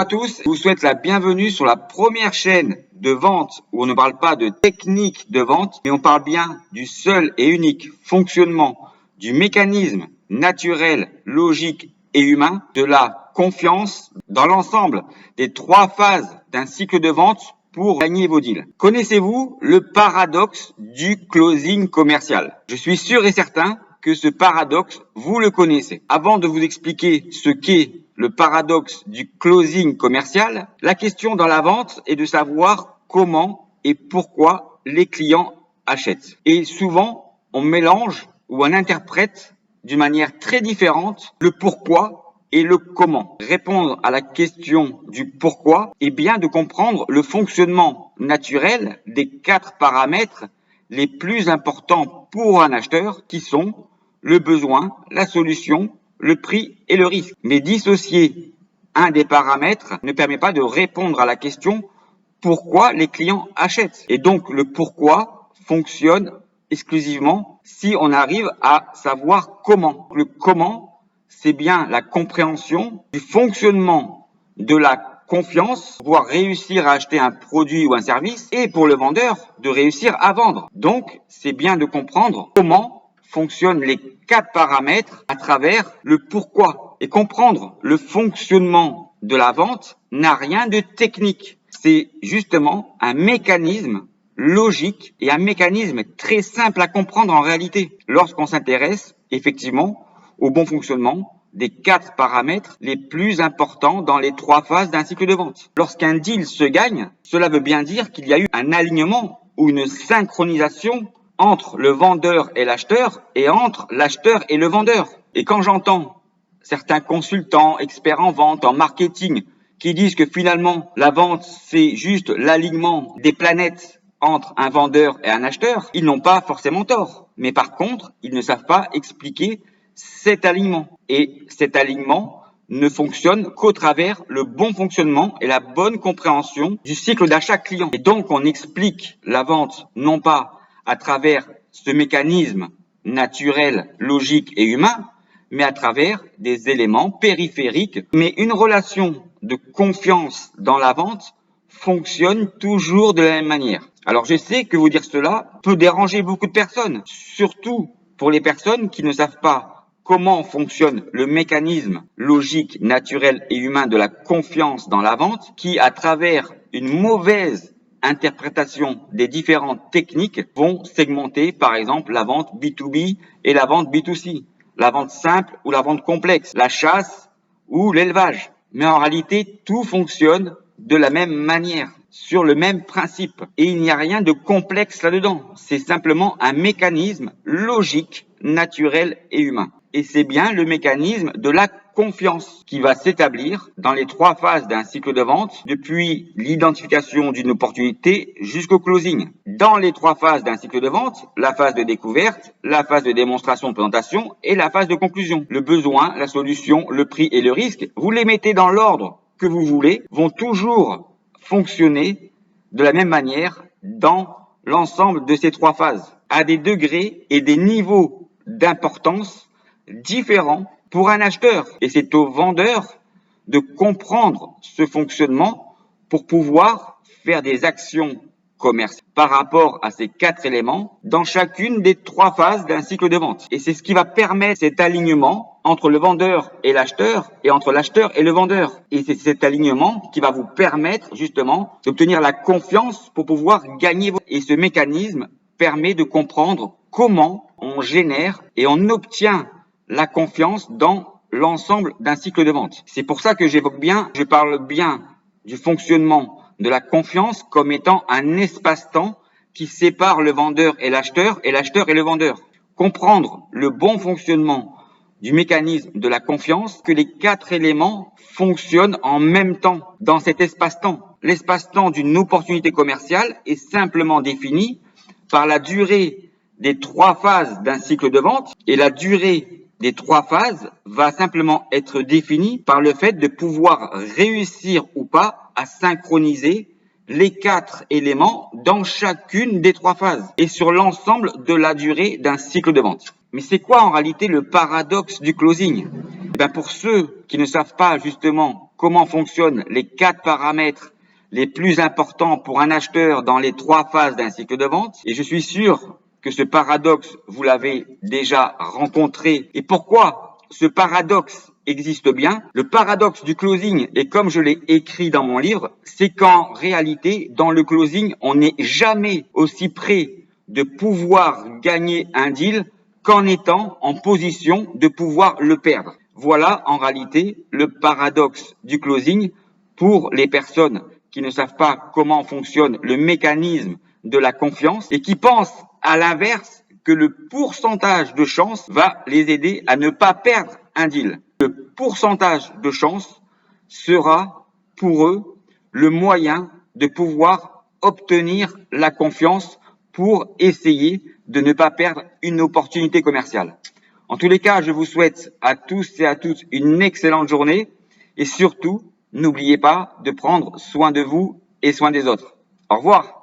À tous, je vous souhaite la bienvenue sur la première chaîne de vente où on ne parle pas de technique de vente, mais on parle bien du seul et unique fonctionnement du mécanisme naturel, logique et humain de la confiance dans l'ensemble des 3 phases d'un cycle de vente pour gagner vos deals. Connaissez-vous le paradoxe du closing commercial? Je suis sûr et certain que ce paradoxe, vous le connaissez. Avant de vous expliquer ce qu'est le paradoxe du closing commercial, la question dans la vente est de savoir comment et pourquoi les clients achètent. Et souvent, on mélange ou on interprète d'une manière très différente le pourquoi et le comment. Répondre à la question du pourquoi est bien de comprendre le fonctionnement naturel des 4 paramètres les plus importants pour un acheteur qui sont le besoin, la solution, le prix et le risque. Mais dissocier un des paramètres ne permet pas de répondre à la question pourquoi les clients achètent. Et donc le pourquoi fonctionne exclusivement si on arrive à savoir comment. Le comment, c'est bien la compréhension du fonctionnement de la confiance, pouvoir réussir à acheter un produit ou un service, et pour le vendeur, de réussir à vendre. Donc, c'est bien de comprendre comment fonctionnent les 4 paramètres à travers le pourquoi. Et comprendre le fonctionnement de la vente n'a rien de technique. C'est justement un mécanisme logique et un mécanisme très simple à comprendre en réalité lorsqu'on s'intéresse effectivement au bon fonctionnement des 4 paramètres les plus importants dans les 3 phases d'un cycle de vente. Lorsqu'un deal se gagne, cela veut bien dire qu'il y a eu un alignement ou une synchronisation entre le vendeur et l'acheteur et entre l'acheteur et le vendeur. Et quand j'entends certains consultants, experts en vente, en marketing, qui disent que finalement la vente c'est juste l'alignement des planètes entre un vendeur et un acheteur, ils n'ont pas forcément tort. Mais par contre, ils ne savent pas expliquer cet alignement. Et cet alignement ne fonctionne qu'au travers le bon fonctionnement et la bonne compréhension du cycle d'achat client. Et donc on explique la vente non pas à travers ce mécanisme naturel, logique et humain, mais à travers des éléments périphériques. Mais une relation de confiance dans la vente fonctionne toujours de la même manière. Alors je sais que vous dire cela peut déranger beaucoup de personnes, surtout pour les personnes qui ne savent pas comment fonctionne le mécanisme logique, naturel et humain de la confiance dans la vente, qui à travers une mauvaise interprétation des différentes techniques vont segmenter par exemple la vente B2B et la vente B2C, la vente simple ou la vente complexe, la chasse ou l'élevage. Mais en réalité, tout fonctionne de la même manière, sur le même principe. Et il n'y a rien de complexe là-dedans. C'est simplement un mécanisme logique, naturel et humain. Et c'est bien le mécanisme de la confiance qui va s'établir dans les 3 phases d'un cycle de vente, depuis l'identification d'une opportunité jusqu'au closing. Dans les 3 phases d'un cycle de vente, la phase de découverte, la phase de démonstration de présentation et la phase de conclusion. Le besoin, la solution, le prix et le risque, vous les mettez dans l'ordre que vous voulez, vont toujours fonctionner de la même manière dans l'ensemble de ces 3 phases, à des degrés et des niveaux d'importance différents pour un acheteur. Et c'est au vendeur de comprendre ce fonctionnement pour pouvoir faire des actions commerciales par rapport à ces 4 éléments dans chacune des 3 phases d'un cycle de vente. Et c'est ce qui va permettre cet alignement entre le vendeur et l'acheteur et entre l'acheteur et le vendeur. Et c'est cet alignement qui va vous permettre justement d'obtenir la confiance pour pouvoir gagner. Et ce mécanisme permet de comprendre comment on génère et on obtient la confiance dans l'ensemble d'un cycle de vente. C'est pour ça que je parle bien du fonctionnement de la confiance comme étant un espace-temps qui sépare le vendeur et l'acheteur et le vendeur. Comprendre le bon fonctionnement du mécanisme de la confiance, que les 4 éléments fonctionnent en même temps dans cet espace-temps. L'espace-temps d'une opportunité commerciale est simplement défini par la durée des 3 phases d'un cycle de vente, et la durée des 3 phases va simplement être définie par le fait de pouvoir réussir ou pas à synchroniser les 4 éléments dans chacune des 3 phases et sur l'ensemble de la durée d'un cycle de vente. Mais c'est quoi en réalité le paradoxe du closing? Pour ceux qui ne savent pas justement comment fonctionnent les 4 paramètres les plus importants pour un acheteur dans les 3 phases d'un cycle de vente. Et je suis sûr que ce paradoxe, vous l'avez déjà rencontré. Et pourquoi ce paradoxe existe bien? Le paradoxe du closing, et comme je l'ai écrit dans mon livre, c'est qu'en réalité, dans le closing, on n'est jamais aussi près de pouvoir gagner un deal qu'en étant en position de pouvoir le perdre. Voilà en réalité le paradoxe du closing pour les personnes qui ne savent pas comment fonctionne le mécanisme de la confiance et qui pensent à l'inverse que le pourcentage de chance va les aider à ne pas perdre un deal. Le pourcentage de chance sera pour eux le moyen de pouvoir obtenir la confiance pour essayer de ne pas perdre une opportunité commerciale. En tous les cas, je vous souhaite à tous et à toutes une excellente journée et surtout, n'oubliez pas de prendre soin de vous et soin des autres. Au revoir.